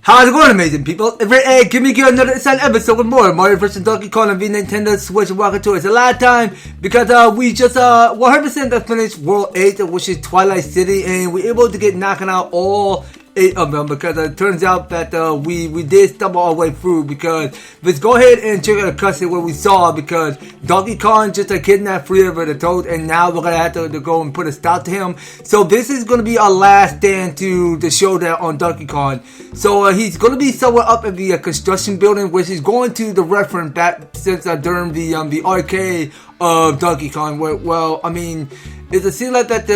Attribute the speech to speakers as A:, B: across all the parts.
A: How's it going, amazing people? Hey, give me another exciting episode with more Mario vs. Donkey Kong on the Nintendo Switch. Welcome to it. It's a lot of time because we just 100% finished World 8, which is Twilight City, and we're able to get knocking out all 8 of them because it turns out that we did stumble our way through. Because let's go ahead and check out a cutscene where we saw, because Donkey Kong just kidnapped 3 of the Toads, and now we're gonna have to go and put a stop to him. So this is gonna be our last stand to the showdown on Donkey Kong. So he's gonna be somewhere up in the construction building, which is going to the reference back since during the arcade of Donkey Kong. Where, well, I mean, it's a scene like that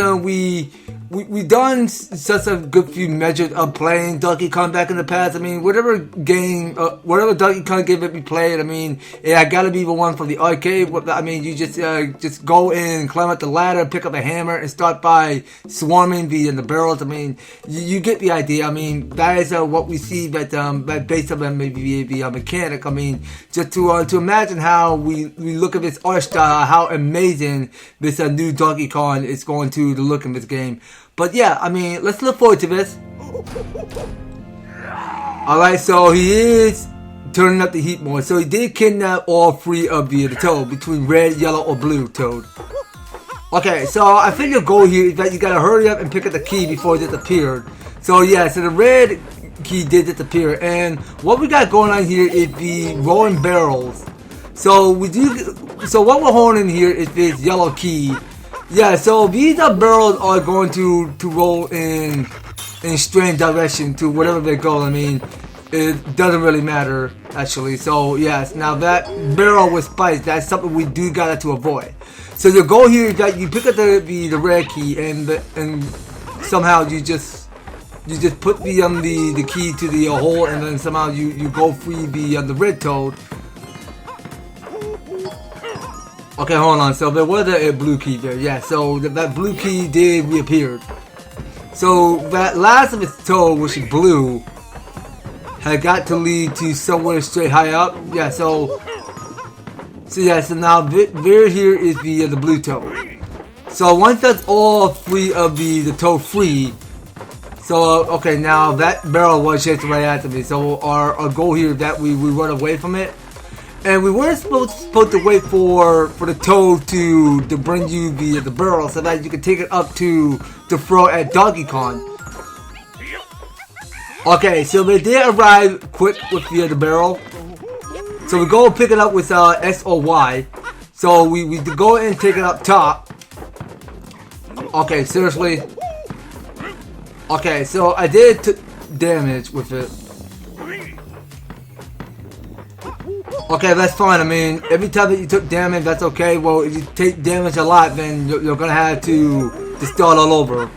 A: we done such a good few measures of playing Donkey Kong back in the past. I mean, whatever game, whatever Donkey Kong game that we played, I mean, yeah, I gotta be the one from the arcade. I mean, you just go in, climb up the ladder, pick up a hammer, and start by swarming the barrels. I mean, you get the idea. I mean, that is what we see that based on maybe the mechanic. I mean, just to imagine how we look at this art style, how amazing this new Donkey Kong is going to look in this game. But yeah, I mean, let's look forward to this. Alright, so he is turning up the heat more. So he did kidnap all 3 of the Toad, between red, yellow, or blue Toad. Okay, so I think your goal here is that you gotta hurry up and pick up the key before it disappeared. So yeah, so the red key did disappear. And what we got going on here is the rolling barrels. So what we're holding here is this yellow key. Yeah, so these barrels are going to roll in strange direction to whatever they go. I mean, it doesn't really matter actually. So yes, now that barrel with spikes, that's something we do gotta to avoid. So the goal here is that you pick up the red key and somehow you just put the key to the hole, and then somehow you go free the red Toad. Okay, hold on. So there was a blue key there. Yeah, so that blue key did reappear. So that last of its Toad, which is blue, had got to lead to somewhere straight high up. Yeah, so now there here is the blue Toad. So once that's all 3 of the Toad free. So okay, now that barrel was chasing right after me. So our goal here is that we run away from it. And we weren't supposed to wait for the Toad to bring you the barrel so that you can take it up to throw at Donkey Kong. Okay, so they did arrive quick with the barrel. So we go pick it up with S or Y. So we go and take it up top. Okay, seriously. Okay, so I did damage with it. Okay, that's fine. I mean, every time that you took damage, that's okay. Well, if you take damage a lot, then you're gonna have to start all over.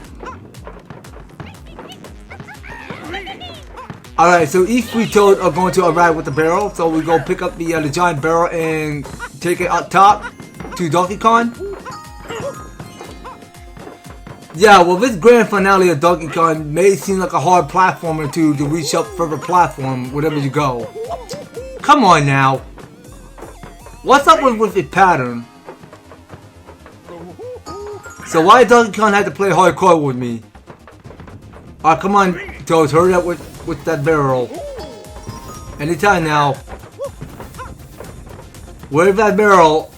A: Alright, so each 3 Toads are going to arrive with the barrel. So we go pick up the giant barrel and take it up top to Donkey Kong. Yeah, well, this grand finale of Donkey Kong may seem like a hard platformer to reach up further platform wherever you go. Come on now. What's up with the pattern? So why Donkey Kong had to play hardcore with me? Alright, come on, Toads, hurry up with that barrel. Anytime now. Where's that barrel?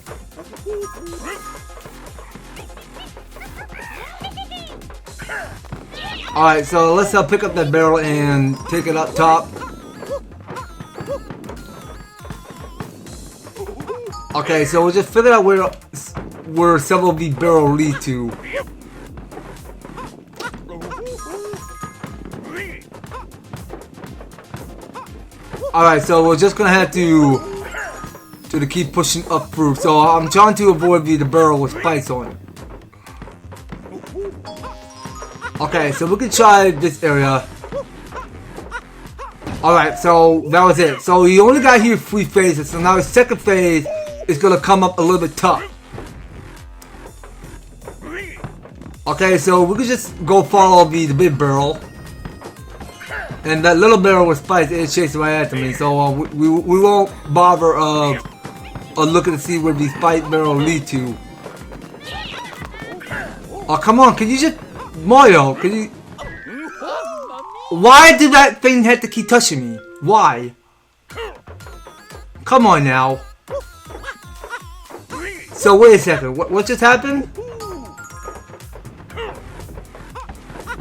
A: Alright, so let's pick up that barrel and take it up top. Okay, so we'll just figure out where some of the barrels lead to. Alright, so we're just gonna have to keep pushing up through. So I'm trying to avoid the barrel with spikes on it. Okay, so we can try this area. Alright, so that was it. So he only got here 3 phases, so now his second phase is gonna come up a little bit tough. Okay, so we can just go follow the big barrel. And that little barrel with spikes is chasing right after me, so we won't bother looking to see where the spike barrel lead to. Oh, come on, can you just... Mario, can you... Why did that thing have to keep touching me? Why? Come on now. So wait a second. What just happened?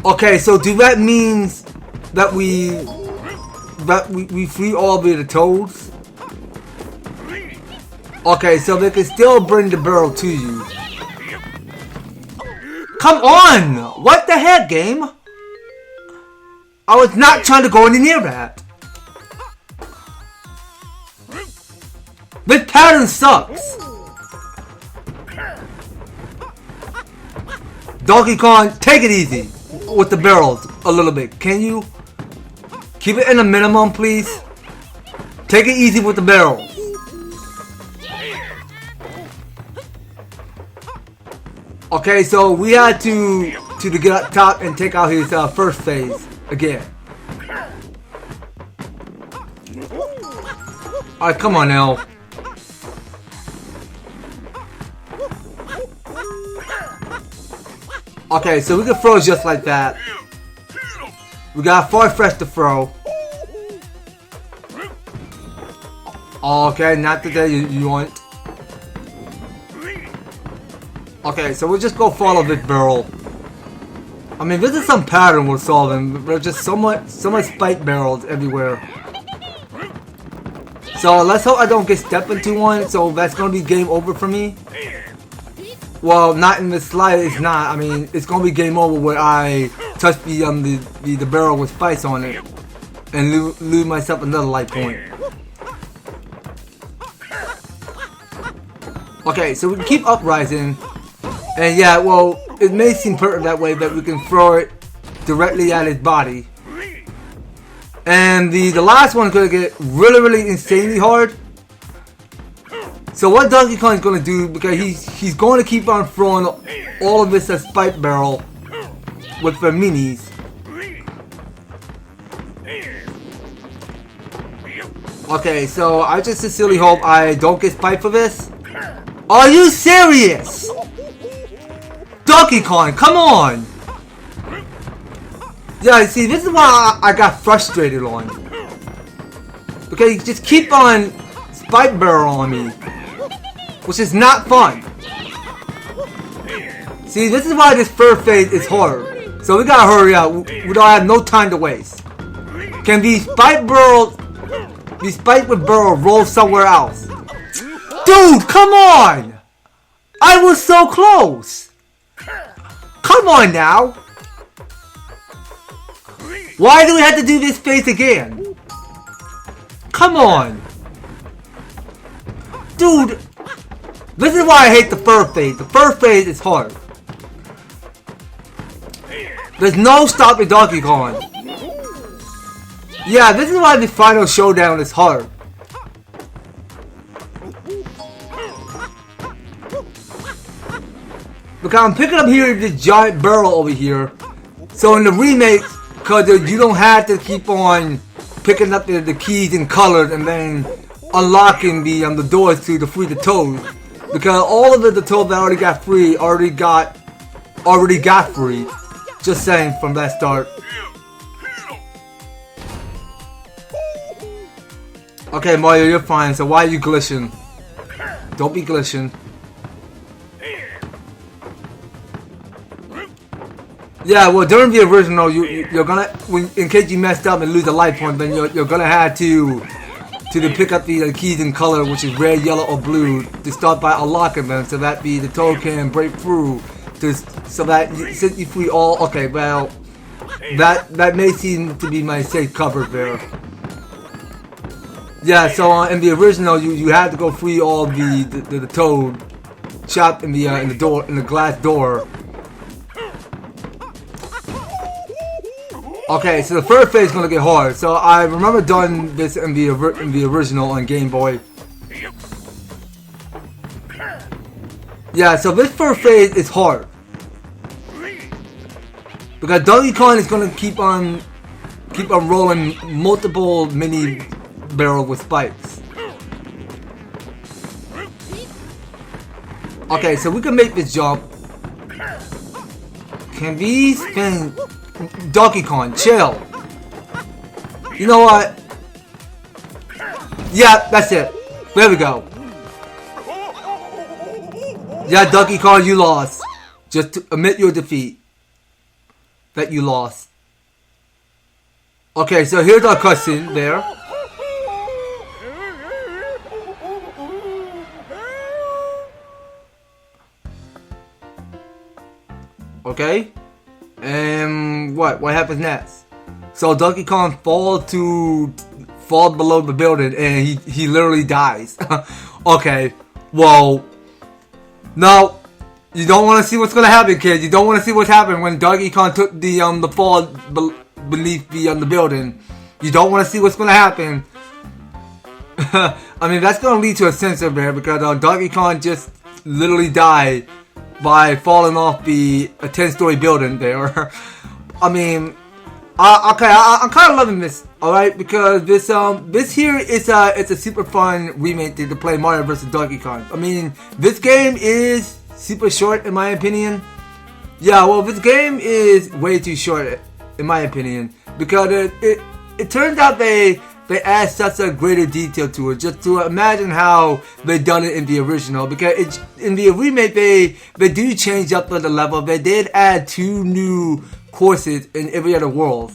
A: Okay, so do that means that we free all of the toads? Okay, so they can still bring the barrel to you. Come on! What the heck, game? I was not trying to go any near that. This pattern sucks. Donkey Kong, take it easy with the barrels a little bit. Can you? Keep it in a minimum, please. Take it easy with the barrels. Okay, so we had to get up top and take out his first phase again. Alright, come on now. Okay, so we can throw just like that. We got far fresh to throw. Okay, not today you want. Okay, so we'll just go follow this barrel. I mean, this is some pattern we're solving. There's just so much spike barrels everywhere. So let's hope I don't get stepped into one. So that's gonna be game over for me. Well, not in the slightest. Not. I mean, it's gonna be game over when I touch the barrel with spikes on it and lose myself another life point. Okay, so we can keep uprising. And yeah, well, it may seem perfect that way, but we can throw it directly at his body. And the last one's gonna get really insanely hard. So what Donkey Kong is gonna do, because he's going to keep on throwing all of this at spike barrel with the minis. Okay, so I just sincerely hope I don't get spiked for this. Are you serious? Donkey Kong, come on! Yeah, see, this is why I got frustrated on. Because you just keep on spike barrel on me, which is not fun. See, this is why this first phase is hard. So we gotta hurry up. We don't have no time to waste. Can these spike with barrel roll somewhere else? Dude, come on! I was so close! Come on now! Why do we have to do this phase again? Come on! Dude! This is why I hate the first phase. The first phase is hard. There's no stopping Donkey Kong. Yeah, this is why the final showdown is hard. Look, I'm picking up here this giant barrel over here. So in the remake, because you don't have to keep on picking up the keys and colors and then unlocking the doors to free the toads. Because all of the toads that already got free already got free. Just saying from that start. Okay, Mario, you're fine. So why are you glitching? Don't be glitching. Yeah, well, during the original, you're gonna, in case you messed up and lose a life point, then you're gonna have to pick up the keys in color, which is red, yellow, or blue, to start by unlocking them, so that the toad can break through, so that since you free all. Okay, well, that may seem to be my safe cover there. Yeah, so in the original, you had to go free all the toad trapped in the glass door. Okay, so the first phase is gonna get hard. So I remember doing this in the original on Game Boy. Yeah, so this first phase is hard because Donkey Kong is gonna keep on rolling multiple mini barrels with spikes. Okay, so we can make this jump. Can we spin? Donkey Kong, chill. You know what? Yeah, that's it. There we go. Yeah, Donkey Kong, you lost. Just to admit your defeat. That you lost. Okay, so here's our cutscene there. Okay. And what happens next? So Donkey Kong falls below the building and he literally dies. Okay. Well, no, you don't want to see what's gonna happen, kid. You don't want to see what's happened when Donkey Kong took the fall beneath the building. You don't want to see what's gonna happen. I mean, that's gonna lead to a censor there because Donkey Kong just literally died by falling off a 10-story building there. I mean, I'm kind of loving this, alright, because this here is it's a super fun remake to play Mario vs. Donkey Kong. I mean, this game is super short in my opinion. Yeah, well, this game is way too short in my opinion because it turns out they add such a greater detail to it. Just to imagine how they done it in the original, because in the remake they do change up the level. They did add 2 new courses in every other world.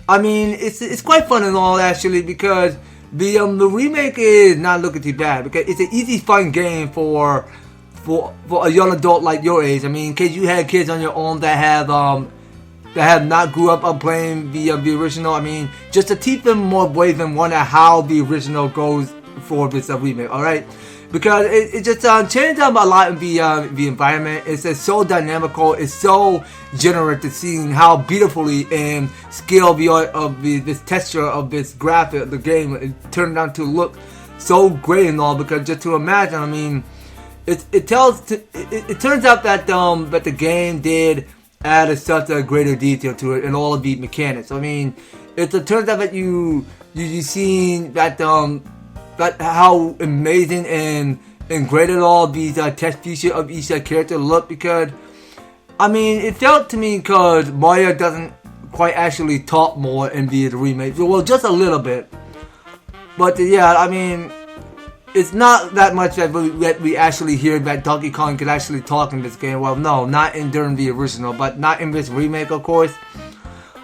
A: I mean, it's quite fun and all actually, because the remake is not looking too bad because it's an easy fun game for a young adult like your age. I mean, in case you had kids on your own that have not grew up playing the original. I mean, just to teach them more ways and wonder how the original goes for this remake. All right, because it just changed up a lot in the environment. It's so dynamical. It's so generous to seeing how beautifully and skilled this texture of this graphic of the game it turned out to look so great and all. Because just to imagine, I mean, it turns out that that the game did added such a greater detail to it and all of the mechanics. I mean, it turns out that you seen that that how amazing and great at all these text features of each character look, because I mean, it felt to me because Mario doesn't quite actually talk more in the remake. Well, just a little bit, but yeah, I mean, it's not that much that we actually hear that Donkey Kong could actually talk in this game. Well, no, not during the original, but not in this remake, of course.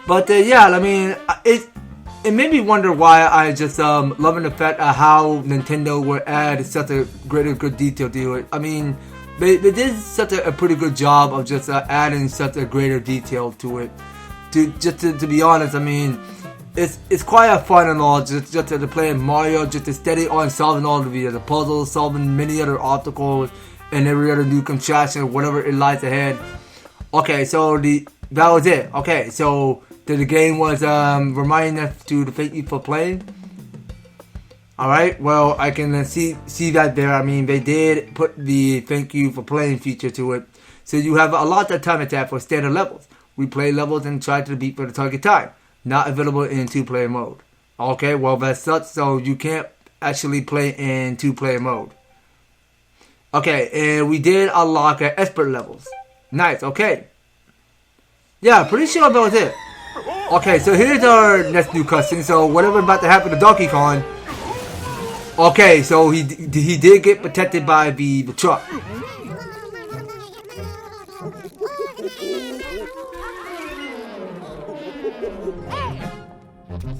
A: But yeah, I mean, it made me wonder why I just loving the fact of how Nintendo would add such a good detail to it. I mean, they did such a pretty good job of just adding such a greater detail to it. To be honest, I mean, it's quite a fun and all just to play Mario, just to steady on solving all of the puzzles, solving many other obstacles, and every other new contraption, whatever it lies ahead. Okay, so that was it. Okay, so the game was reminding us to thank you for playing. Alright, well, I can see that there. I mean, they did put the thank you for playing feature to it, so you have a lot of time attack for standard levels. We play levels and try to beat for the target time. Not available in 2-player mode. Okay, well, that sucks, so you can't actually play in 2-player mode. Okay, and we did unlock expert levels. Nice, okay. Yeah, pretty sure that was it. Okay, so here's our next new cutscene. So whatever about to happen to Donkey Kong. Okay, so he did get protected by the truck.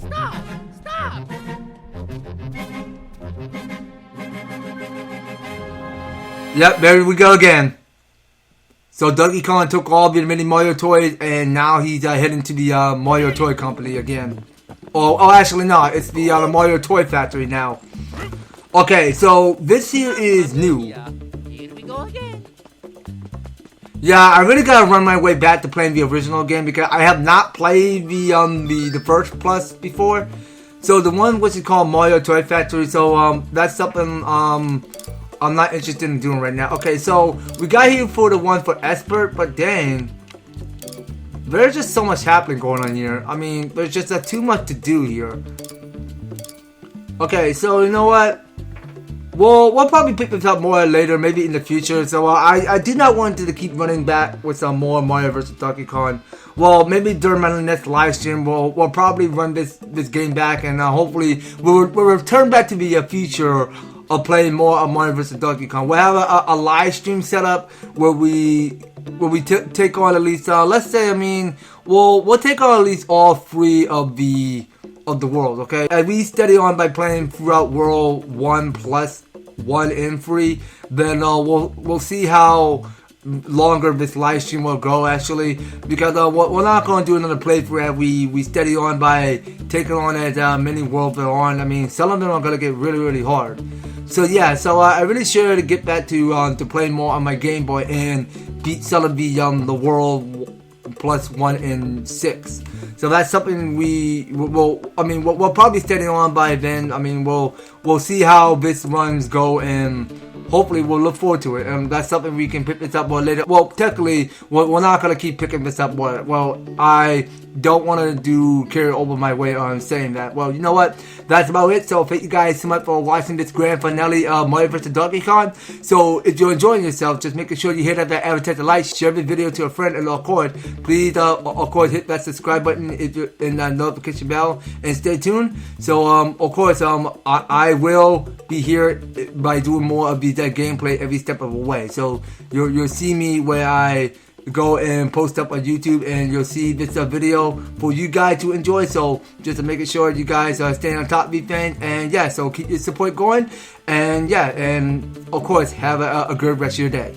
B: Stop!
A: Yep, there we go again. So Donkey Kong took all the mini Mario toys, and now he's heading to the Mario Toy Company again. Oh, actually no, it's the Mario Toy Factory now. Okay, so this here is new.
B: Here we go again.
A: Yeah, I really gotta run my way back to playing the original game because I have not played the first plus before. So the one which is called Mario Toy Factory. So that's something I'm not interested in doing right now. Okay, so we got here for the one for expert, but dang, there's just so much happening going on here. I mean, there's just too much to do here. Okay, so you know what? Well, we'll probably pick this up more later, maybe in the future. So I did not want to keep running back with some more Mario vs. Donkey Kong. Well, maybe during my next live stream, we'll probably run this game back, and hopefully we'll return back to the feature of playing more of Mario vs. Donkey Kong. We'll have a live stream set up where we take on at least let's say, I mean, we'll take on at least all 3 of the world, okay? And we steady on by playing throughout World 1 plus 1 and 3. Then we'll see how longer this live stream will go, actually, because we're not going to do another playthrough. We steady on by taking on as many worlds there are. I mean, some of them are going to get really hard. So yeah, so I really sure to get back to playing more on my Game Boy and beat some of the world plus 1 and 6. So that's something we'll probably steady on by then. I mean, we'll see how this runs go, and hopefully we'll look forward to it. And that's something we can pick this up more later. Well, technically, we're not going to keep picking this up more. Well, I don't want to carry over my way on saying that. Well, you know what? That's about it. So thank you guys so much for watching this grand finale of Mario vs. Donkey Kong. So if you're enjoying yourself, just making sure you hit that EverTastic like, share the video to a friend, and of course, please of course hit that subscribe button if you're in that notification bell, and stay tuned. So of course I will be here by doing more of these gameplay every step of the way. So you'll see me where I go and post up on YouTube, and you'll see this video for you guys to enjoy. So just to make sure you guys are staying on top of these things, and yeah, so keep your support going, and yeah, and of course have a good rest of your day.